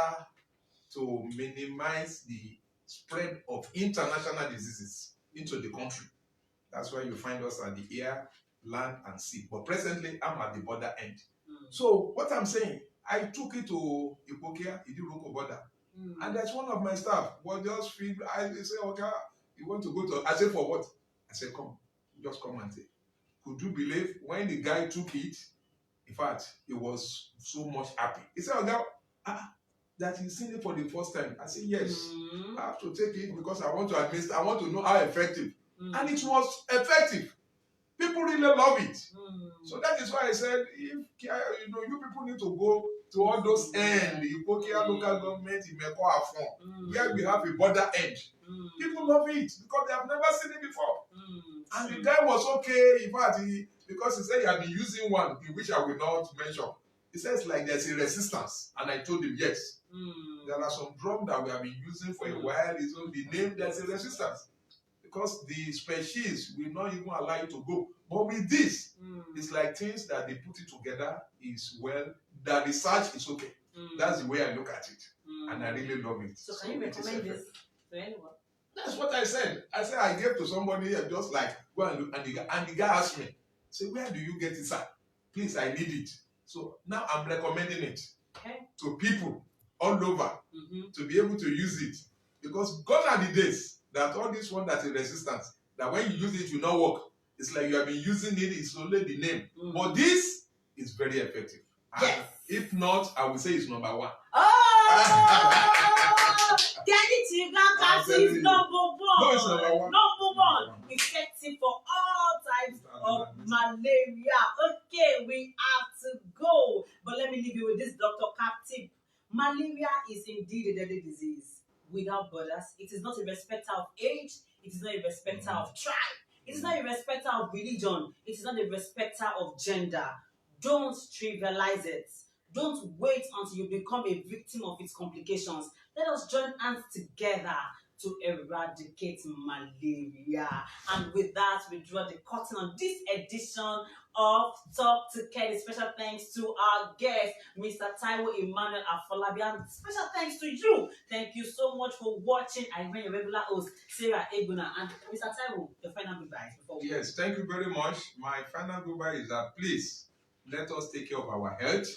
Speaker 2: to minimize the spread of international diseases into the country, that's why you find us at the air, land, and sea. But presently, I'm at the border end. So what I'm saying, I took it to Ipokia, Idiroko border. And that's one of my staff. Well, just feel, I say, okay, you want to go to, I said, for what? I said, come, just come and take. Could you believe when the guy took it, in fact, he was so much happy. He said, okay, that he's seen it for the first time. I said, yes, I have to take it because I want to administer, I want to know how effective. And it was effective. People really love it. So that is why I said, if you people need to go to all those ends, the Ipokia local government, Imeko Afon, where we have a border end. People love it because they have never seen it before. And the guy was okay. In fact, because he said he had been using one, which I will not mention. He says like there's a resistance. And I told him, yes. There are some drugs that we have been using for a while. It's on the name, there's a resistance. Because the species will not even allow you to go. But with this, it's like things that they put it together is the research is okay. That's the way I look at it. And I really love it.
Speaker 1: So can you recommend this to anyone?
Speaker 2: That's what I said. I said I gave to somebody and just like, go and look. And the guy asked me, say, where do you get it, sir? Please, I need it. So now I'm recommending it to people all over to be able to use it. Because gone are the days that all this one that's a resistance, that when you use it, will not work. It's like you have been using it, it's only the name. But this is very effective.
Speaker 1: Yes.
Speaker 2: If not, I will say it's number one.
Speaker 1: Oh! Kedi Jingle capsule is number one.
Speaker 2: No, it's number one.
Speaker 1: Number one. Effective for all types of malaria. Okay, we have to go. But let me leave you with this Dr. Cap tip. Malaria is indeed a deadly disease without borders. It is not a respecter of age. It is not a respecter of tribe. It is not a respecter of religion. It is not a respecter of gender. Don't trivialize it. Don't wait until you become a victim of its complications. Let us join hands together to eradicate malaria. And with that, we draw the curtain on this edition of Talk to Kedi. Special thanks to our guest, Mr. Taiwo Emmanuel Afolabi, and special thanks to you. Thank you so much for watching. I remain your regular host, Sarah Eguna, and Mr. Taiwo, your final goodbye before we
Speaker 2: Yes, thank you very much. My final goodbye is that please let us take care of our health.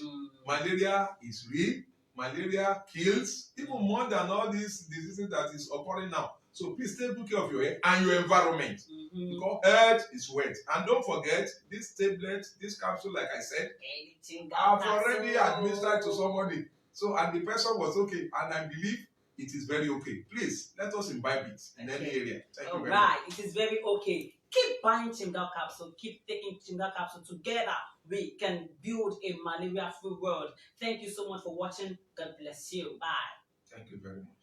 Speaker 2: Malaria is real. Malaria kills even more than all these diseases that is occurring now. So please take good care of your health and your environment. Because health is wealth. And don't forget, this tablet, this capsule, like I said, I've already administered to somebody. So, and the person was okay. And I believe it is very okay. Please, let us imbibe it in any area. Thank you very much.
Speaker 1: It is very okay. Keep buying Chingal capsule. Keep taking Chingal capsule. Together, we can build a malaria-free world. Thank you so much for watching. God bless you. Bye.
Speaker 2: Thank you very much.